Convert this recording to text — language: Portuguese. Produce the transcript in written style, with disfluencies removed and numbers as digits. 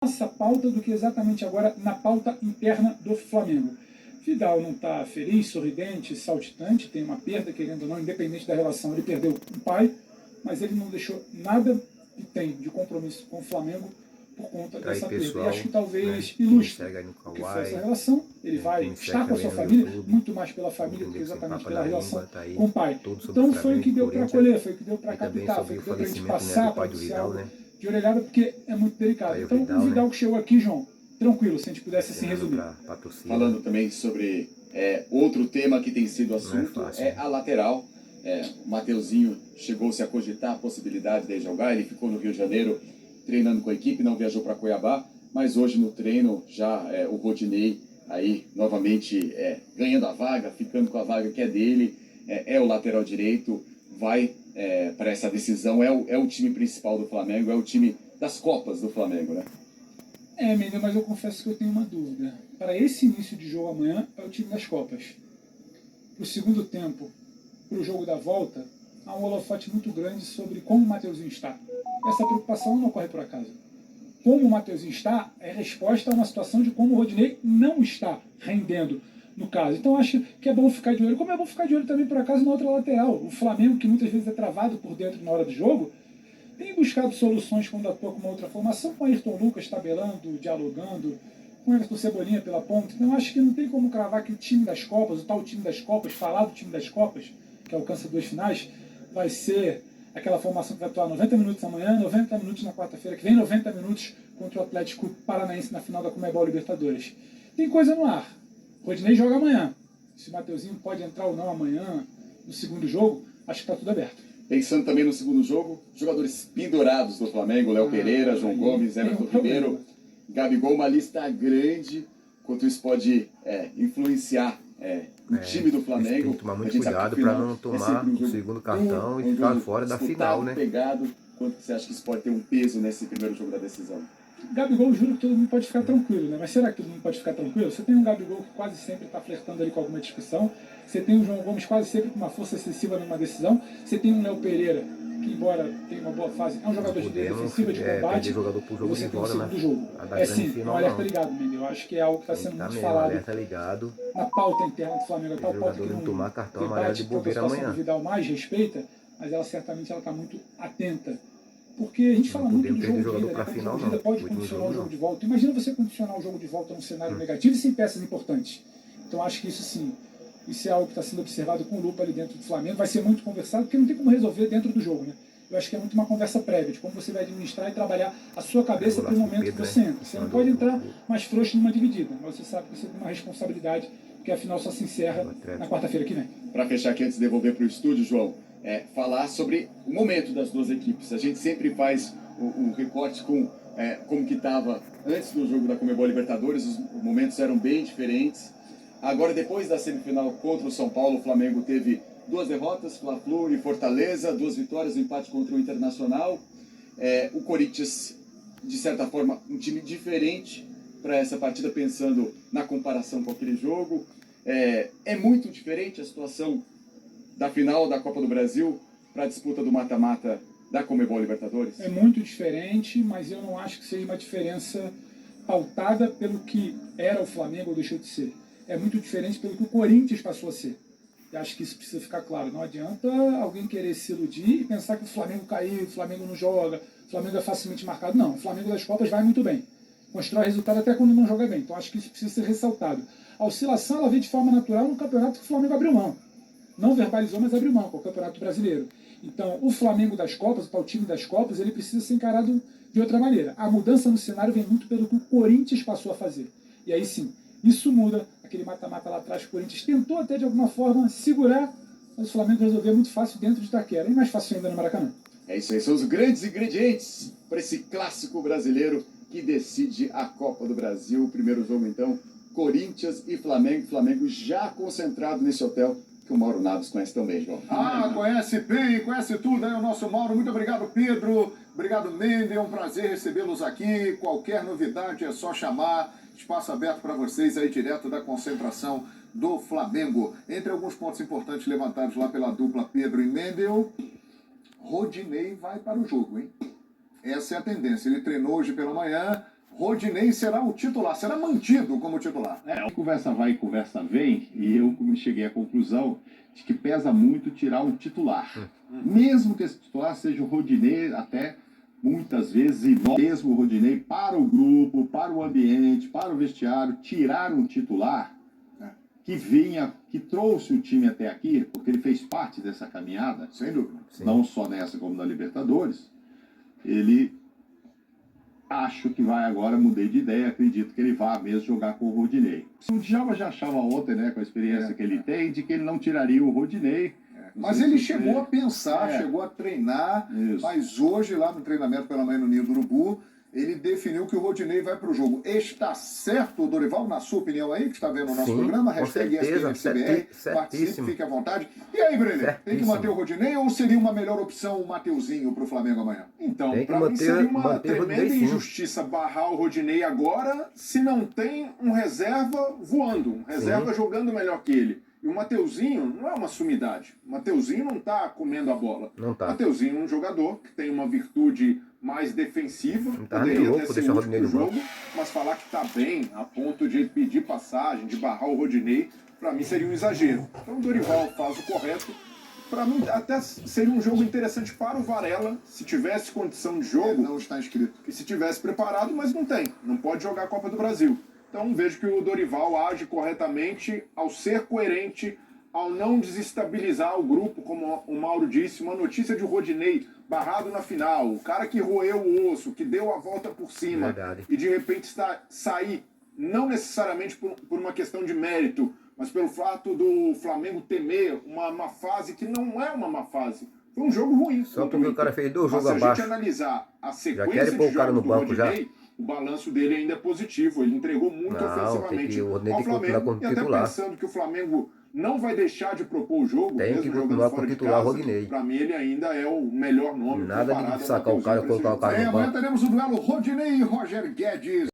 nossa pauta do que exatamente agora na pauta interna do Flamengo. Vidal não está feliz, sorridente, saltitante, tem uma perda, querendo ou não, independente da relação, ele perdeu um pai, mas ele não deixou nada que tem de compromisso com o Flamengo por conta dessa perda. E acho que talvez ilustre o que foi essa relação. Ele vai estar com a sua família, muito mais pela família do que exatamente pela relação com o pai. Então foi o que deu para colher, foi o que deu para captar, foi o que deu para a gente passar para esse algo de orelhada, porque é muito delicado. Então o Vidal que chegou aqui, João, tranquilo, se a gente pudesse assim resumir. Falando também sobre outro tema que tem sido assunto, é a lateral. O Mateuzinho chegou-se a cogitar a possibilidade de jogar, ele ficou no Rio de Janeiro treinando com a equipe, não viajou para Cuiabá, mas hoje no treino já o Rodinei aí novamente ganhando a vaga, ficando com a vaga que é dele, é o lateral direito, vai para essa decisão, é o time principal do Flamengo, é o time das Copas do Flamengo, né? Menino, mas eu confesso que eu tenho uma dúvida. Para esse início de jogo amanhã, é o time das Copas. Para o segundo tempo, para o jogo da volta, há um holofote muito grande sobre como o Mateuzinho está. Essa preocupação não ocorre por acaso. Como o Mateuzinho está é resposta a uma situação de como o Rodinei não está rendendo, no caso. Então acho que é bom ficar de olho. Como é bom ficar de olho também, por acaso, na outra lateral. O Flamengo, que muitas vezes é travado por dentro na hora do jogo, tem buscado soluções quando atua com uma outra formação, com o Ayrton Lucas tabelando, dialogando, com o Everton Cebolinha pela ponta. Então acho que não tem como cravar que o time das Copas, o tal time das Copas, falar do time das Copas, que alcança 2 finais, vai ser aquela formação que vai atuar 90 minutos amanhã, 90 minutos na quarta-feira, que vem 90 minutos contra o Atlético Paranaense na final da Conmebol Libertadores. Tem coisa no ar. Rodinei joga amanhã. Se o Mateuzinho pode entrar ou não amanhã no segundo jogo, acho que está tudo aberto. Pensando também no segundo jogo, jogadores pendurados do Flamengo, Léo Pereira, João Gomes, Everton Ribeiro, Gabigol, uma lista grande, quanto isso pode influenciar o time do Flamengo. Tem que tomar muito cuidado para não tomar o segundo cartão e ficar fora da final, né? Pegado. Quanto você acha que isso pode ter um peso nesse primeiro jogo da decisão? Gabigol, juro que todo mundo pode ficar tranquilo, né? Mas será que todo mundo pode ficar tranquilo? Você tem um Gabigol que quase sempre está flertando ali com alguma discussão. Você tem o João Gomes quase sempre com uma força excessiva numa decisão. Você tem um Léo Pereira, que embora tenha uma boa fase, é um jogador de defensiva, de combate. Jogador por jogo você de tem o bola, segundo jogo. Sim, um alerta ligado, Mendel. Eu acho que é algo que está sendo muito falado ligado. na pauta interna do Flamengo. A tal pauta que não tomar cartão amarelo de bobeira amanhã. O Vidal mais respeita, mas ela certamente está muito atenta. Porque a gente fala muito do jogo de ida, né? O jogo de ida pode condicionar o jogo de volta. Imagina você condicionar o jogo de volta num cenário negativo e sem peças importantes. Então acho que isso sim, isso é algo que está sendo observado com lupa ali dentro do Flamengo. Vai ser muito conversado, porque não tem como resolver dentro do jogo, né? Eu acho que é muito uma conversa prévia, de como você vai administrar e trabalhar a sua cabeça para o momento que você entra. Você não pode entrar mais frouxo numa dividida, mas você sabe que você tem uma responsabilidade, porque a final só se encerra na quarta-feira que vem. Para fechar aqui, antes de devolver para o estúdio, João, falar sobre o momento das duas equipes. A gente sempre faz um recorte com como que estava antes do jogo da Conmebol Libertadores, os momentos eram bem diferentes. Agora, depois da semifinal contra o São Paulo, o Flamengo teve 2 derrotas, Fla-Flu e Fortaleza, 2 vitórias, um empate contra o Internacional. O Corinthians, de certa forma, um time diferente para essa partida, pensando na comparação com aquele jogo. É muito diferente a situação da final da Copa do Brasil para a disputa do mata-mata da Conmebol Libertadores? É muito diferente, mas eu não acho que seja uma diferença pautada pelo que era o Flamengo ou deixou de ser. É muito diferente pelo que o Corinthians passou a ser. E acho que isso precisa ficar claro. Não adianta alguém querer se iludir e pensar que o Flamengo caiu, o Flamengo não joga, o Flamengo é facilmente marcado. Não, o Flamengo das Copas vai muito bem. Constrói resultado até quando não joga bem. Então acho que isso precisa ser ressaltado. A oscilação ela vem de forma natural no campeonato que o Flamengo abriu mão. Não verbalizou, mas abriu mão, com o Campeonato Brasileiro. Então, o Flamengo das Copas, o tal time das Copas, ele precisa ser encarado de outra maneira. A mudança no cenário vem muito pelo que o Corinthians passou a fazer. E aí sim, isso muda. Aquele mata-mata lá atrás, o Corinthians tentou até de alguma forma segurar, mas o Flamengo resolveu muito fácil dentro de Itaquera. E mais fácil ainda no Maracanã. É isso aí, são os grandes ingredientes para esse clássico brasileiro que decide a Copa do Brasil. O primeiro jogo, então, Corinthians e Flamengo. Flamengo já concentrado nesse hotel que o Mauro Naves conhece também, João. Conhece bem, conhece tudo aí o nosso Mauro. Muito obrigado, Pedro. Obrigado, Mendel. É um prazer recebê-los aqui. Qualquer novidade é só chamar. Espaço aberto para vocês aí, direto da concentração do Flamengo. Entre alguns pontos importantes levantados lá pela dupla Pedro e Mendel, Rodinei vai para o jogo, hein? Essa é a tendência. Ele treinou hoje pela manhã, Rodinei será o titular, será mantido como titular. Conversa vai e conversa vem, e eu cheguei à conclusão de que pesa muito tirar um titular. Mesmo que esse titular seja o Rodinei, até muitas vezes, e mesmo o Rodinei, para o grupo, para o ambiente, para o vestiário, tirar um titular que vinha, que trouxe o time até aqui, porque ele fez parte dessa caminhada, Sem dúvida. não só nessa como na Libertadores, ele... Acho que vai agora, mudei de ideia, acredito que ele vai mesmo jogar com o Rodinei. O Djalma já achava ontem, né, com a experiência que ele tem, de que ele não tiraria o Rodinei. Mas ele chegou a pensar, chegou a treinar, mas hoje lá no treinamento pela manhã no Ninho do Urubu, ele definiu que o Rodinei vai para o jogo. Está certo, Dorival, na sua opinião aí, que está vendo o nosso programa? Hashtag ESPNFCBR, participe, fique à vontade. E aí, Brenner, tem que manter o Rodinei ou seria uma melhor opção o Mateuzinho para o Flamengo amanhã? Então, para mim seria uma tremenda injustiça barrar o Rodinei agora se não tem um reserva voando, um reserva jogando melhor que ele. E o Mateuzinho não é uma sumidade. O Mateuzinho não está comendo a bola. Não tá. O Mateuzinho é um jogador que tem uma virtude mais defensiva. Não tá poderia louco até ser deixar o útil Rodinei pro no jogo, mas falar que está bem a ponto de pedir passagem, de barrar o Rodinei, para mim seria um exagero. Então o Dorival faz o correto. Para mim até seria um jogo interessante para o Varela, se tivesse condição de jogo. Não está inscrito. E se tivesse preparado, mas não tem. Não pode jogar a Copa do Brasil. Então vejo que o Dorival age corretamente ao ser coerente, ao não desestabilizar o grupo, como o Mauro disse, uma notícia de Rodinei barrado na final, o cara que roeu o osso, que deu a volta por cima, e de repente sair, não necessariamente por uma questão de mérito, mas pelo fato do Flamengo temer uma má fase, que não é uma má fase. Foi um jogo ruim. Só porque o cara fez 2 jogos abaixo. Se a gente analisar a sequência de jogos do Rodinei, o balanço dele ainda é positivo. Ele entregou muito ofensivamente ao Flamengo. E até pensando que o Flamengo não vai deixar de propor o jogo, tem mesmo que jogando continuar fora com o de titular casa. Rodinei. Para mim ele ainda é o melhor nome. Nada de sacar o cara e colocar o cara no banco. Amanhã teremos o duelo Rodinei e Roger Guedes.